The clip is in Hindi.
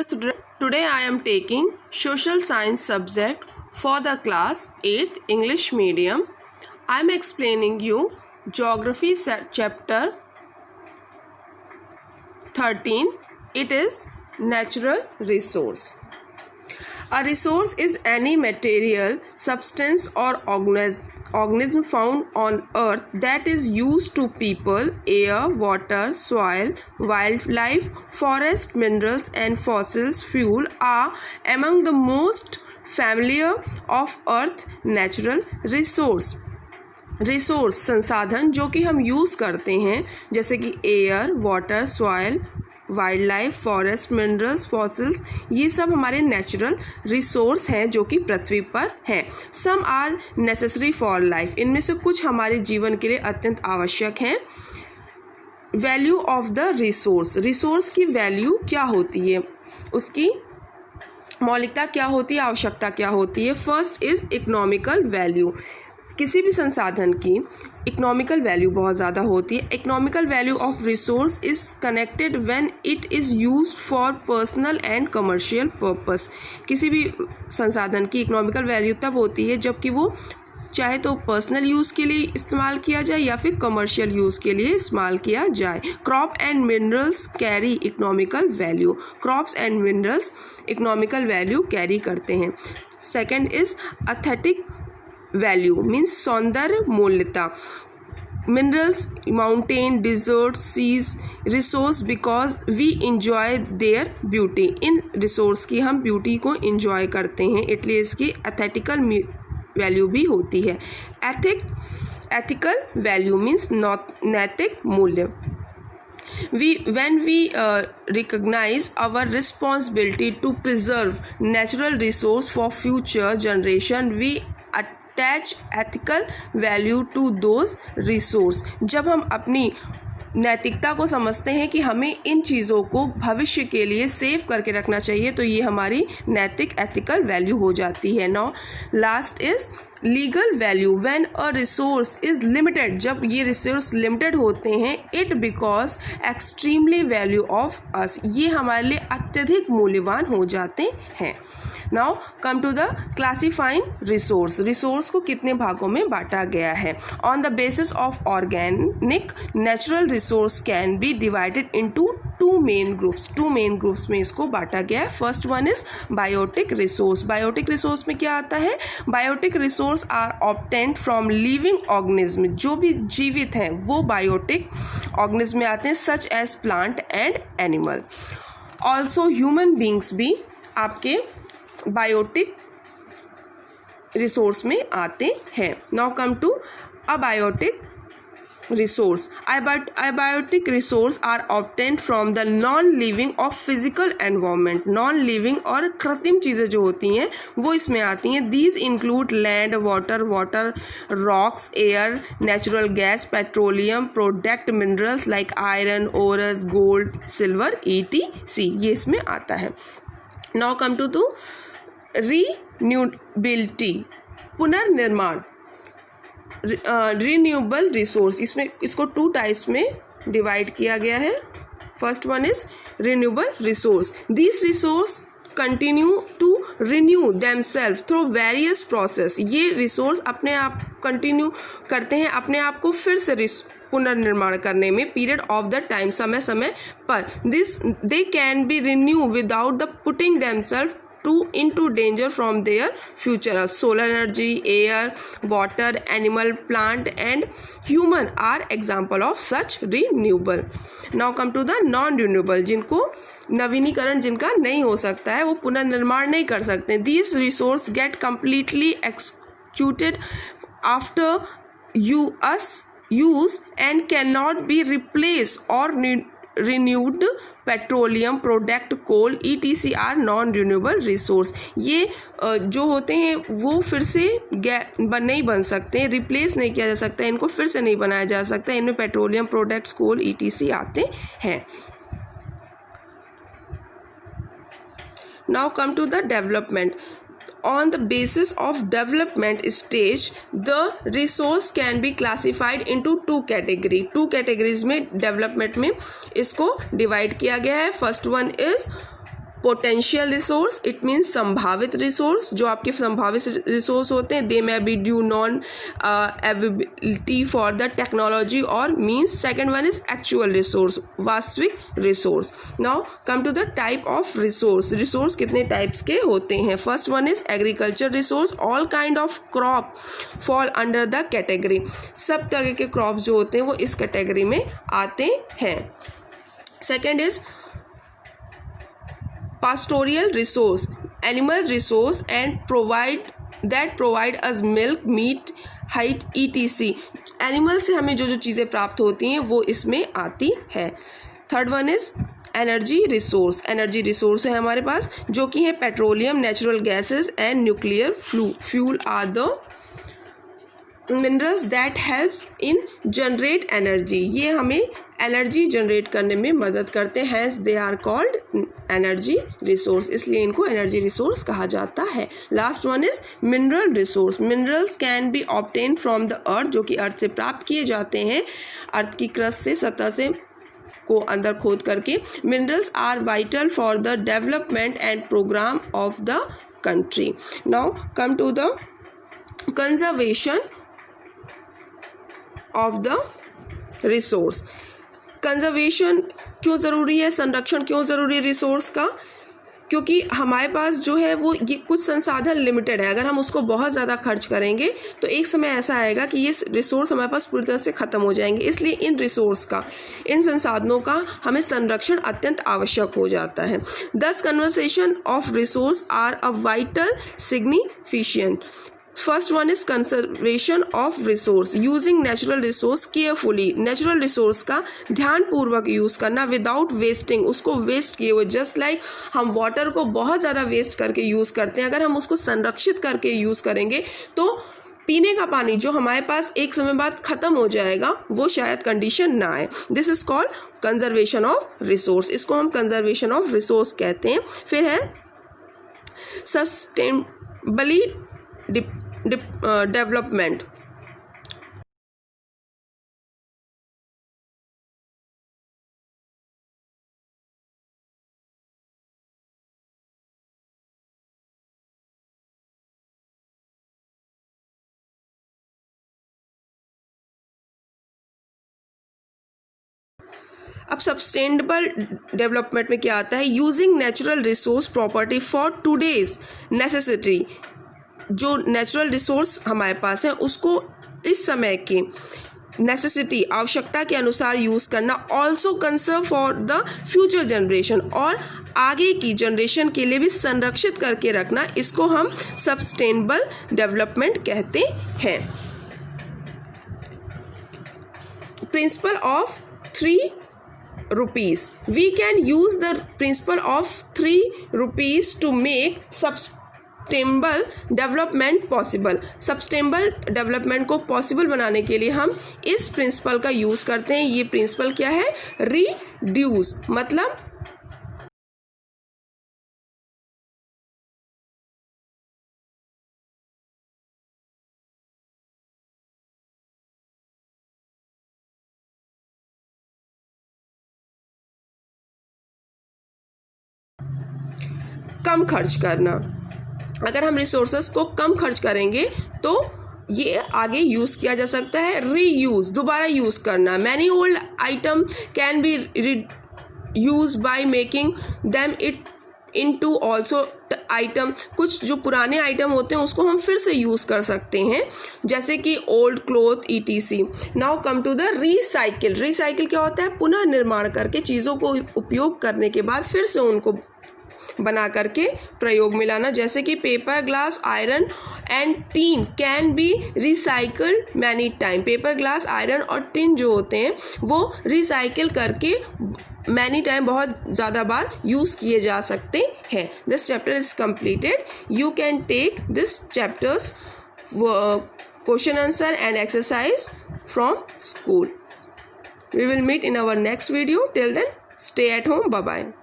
Today I am taking social science subject for the class 8th English medium. I am explaining you geography chapter 13. It is natural resource. A resource is any material, substance or organism found on earth that is used to people, air, water, soil, wildlife, forest, minerals and fossils. Fuel are among the most familiar of earth natural resource. Resource संसाधन जो कि हम यूज़ करते हैं, जैसे कि air, water, soil, wild life, forest, minerals, fossils, ये सब हमारे नेचुरल रिसोर्स हैं जो कि पृथ्वी पर हैं. Some are necessary for life, इनमें से कुछ हमारे जीवन के लिए अत्यंत आवश्यक हैं. Value of the resource, resource की वैल्यू क्या होती है, उसकी मौलिकता क्या होती है, आवश्यकता क्या होती है. First is economical value. किसी भी संसाधन की इकोनॉमिकल वैल्यू बहुत ज़्यादा होती है. Economical value of resource is connected when it is used for personal and commercial purpose. किसी भी संसाधन की इकोनॉमिकल वैल्यू तब होती है जबकि वो चाहे तो पर्सनल यूज़ के लिए इस्तेमाल किया जाए या फिर कमर्शियल यूज़ के लिए इस्तेमाल किया जाए. Crop and minerals carry economical value. Crops and minerals economical value carry करते हैं. Second is aesthetic value means सौंदर्य मूल्यता. Minerals, mountain, desert, seas, resource because we enjoy their beauty. इन रिसोर्स की हम ब्यूटी को इंजॉय करते हैं, इसलिए इसकी एस्थेटिकल वैल्यू भी होती है. एथिकल वैल्यू मीन्स नैतिक मूल्य. When we recognize our responsibility to preserve natural resource for future generation, we attach ethical value to those resource. जब हम अपनी नैतिकता को समझते हैं कि हमें इन चीज़ों को भविष्य के लिए सेव करके रखना चाहिए, तो ये हमारी नैतिक एथिकल वैल्यू हो जाती है. Now last is legal value. When a resource is limited, जब ये रिसोर्स लिमिटेड होते हैं, it because extremely value of us, ये हमारे लिए अत्यधिक मूल्यवान हो जाते हैं. Now come to the classifying resource. Resource को कितने भागों में बांटा गया है. On the basis of organic natural resource can be divided into two main groups में इसको बांटा गया है. First one is biotic resource. Biotic resource में क्या आता है. Biotic resource are obtained from living organism. जो भी जीवित हैं वो बायोटिक ऑर्गेनिज्म में आते हैं, such as plant and animal. Also human beings भी आपके बायोटिक रिसोर्स में आते हैं. Now come to abiotic resource. Abiotic resource are obtained from the non-living of physical environment. non-living और कृत्रिम चीज़ें जो होती हैं वो इसमें आती हैं. These include land, water, rocks, air, natural gas, petroleum, product minerals like iron, ore, gold, silver, etc. ये इसमें आता है. Now come to the renewability, पुनर्निर्माण. रिन्यूएबल रिसोर्स, इसमें इसको टू टाइप्स में डिवाइड किया गया है. First one is renewable resource. This resource continue to renew themselves through various process. ये रिसोर्स अपने आप कंटिन्यू करते हैं अपने आप को फिर से पुनर्निर्माण करने में, पीरियड ऑफ द टाइम, समय पर. This they can be renew without the putting themselves into danger from their future. Solar energy, air, water, animal, plant and human are example of such renewable. Now come to the non-renewable, जिनको नवीनीकरण जिनका नहीं हो सकता है, वो पुनर्निर्माण नहीं कर सकते. These resource get completely executed after use and cannot be replaced or renewed. Petroleum, product, coal, etc are non renewable resource. ये जो होते हैं वो फिर से नहीं बन सकते, रिप्लेस नहीं किया जा सकता, इनको फिर से नहीं बनाया जा सकता. इनमें पेट्रोलियम, प्रोडक्ट्स, कोल, etc आते हैं. Now come to the development. On the basis of development stage, the resource can be classified into two categories में development में इसको divide किया गया है. First one is potential resource, it means संभावित रिसोर्स, जो आपके संभावित रिसोर्स होते हैं, they may be due non availability for the technology और means. Second one is actual resource, वास्तविक resource. Now come to the type of resource. Resource कितने टाइप्स के होते हैं? First one is agriculture resource. All kind of crop fall under the category. सब तरह के क्रॉप जो होते हैं वो इस कैटेगरी में आते हैं. Second is pastoral resource, animal resource and provide us milk, meat, height, etc. Animal से हमें जो जो चीज़ें प्राप्त होती हैं वो इसमें आती है. Third one is energy resource. Energy resource है हमारे पास जो कि है petroleum, natural gases and nuclear fuel are the minerals that help in generate energy. ये हमें एनर्जी जनरेट करने में मदद करते हैं, hence they are called energy resource. इसलिए इनको एनर्जी रिसोर्स कहा जाता है. Last one is mineral resource. Minerals can be obtain from the earth, जो कि अर्थ से प्राप्त किए जाते हैं, अर्थ की क्रस्ट से, सतह से को अंदर खोद करके. Minerals are vital for the development and program of the country. Now come to the conservation of the resource. Conservation क्यों ज़रूरी है, संरक्षण क्यों ज़रूरी है रिसोर्स का? क्योंकि हमारे पास जो है वो ये कुछ संसाधन लिमिटेड है. अगर हम उसको बहुत ज़्यादा खर्च करेंगे तो एक समय ऐसा आएगा कि ये रिसोर्स हमारे पास पूरी तरह से ख़त्म हो जाएंगे. इसलिए इन रिसोर्स का, इन संसाधनों का हमें संरक्षण अत्यंत आवश्यक हो जाता है. Thus conservation of resource are a vital significant. First one is conservation of resource, using natural resource carefully. Natural resource का ध्यानपूर्वक यूज़ करना विदाउट वेस्टिंग, उसको वेस्ट किए हुए. जस्ट लाइक हम वाटर को बहुत ज़्यादा वेस्ट करके यूज़ करते हैं, अगर हम उसको संरक्षित करके यूज़ करेंगे तो पीने का पानी जो हमारे पास एक समय बाद ख़त्म हो जाएगा वो शायद कंडीशन ना आए. This is called conservation of resource. इसको हम कंजर्वेशन ऑफ रिसोर्स कहते हैं. फिर है सस्टेनेबली डेवलपमेंट. अब सस्टेनेबल डेवलपमेंट में क्या आता है? Using natural resource property for today's necessity. जो नेचुरल रिसोर्स हमारे पास है उसको इस समय की नेसेसिटी, आवश्यकता के अनुसार यूज़ करना. Also conserve for the future generation, और आगे की जनरेशन के लिए भी संरक्षित करके रखना. इसको हम सस्टेनेबल डेवलपमेंट कहते हैं. Principle of 3 rupees. We can use the principle of 3 rupees to make sustainable development possible. Sustainable development को पॉसिबल बनाने के लिए हम इस प्रिंसिपल का यूज़ करते हैं. ये प्रिंसिपल क्या है? रिड्यूस, मतलब कम खर्च करना. अगर हम रिसोर्सेस को कम खर्च करेंगे तो ये आगे यूज़ किया जा सकता है. रीयूज़, दोबारा यूज़ करना. Many old item can be use by making them it into also item. कुछ जो पुराने आइटम होते हैं उसको हम फिर से यूज़ कर सकते हैं, जैसे कि old cloth ETC. Now come to the recycle. Recycle क्या होता है? पुनः निर्माण करके चीज़ों को उपयोग करने के बाद फिर से उनको बना करके प्रयोग में लाना. जैसे कि paper, glass, iron and teen can be recycled many time. Paper, glass, iron और टिन जो होते हैं वो रिसाइकिल करके मैनी टाइम, बहुत ज़्यादा बार यूज़ किए जा सकते हैं. This chapter is completed. You can take this chapters question answer and exercise from school. We will meet in our next video. Till then, stay at home. Bye bye.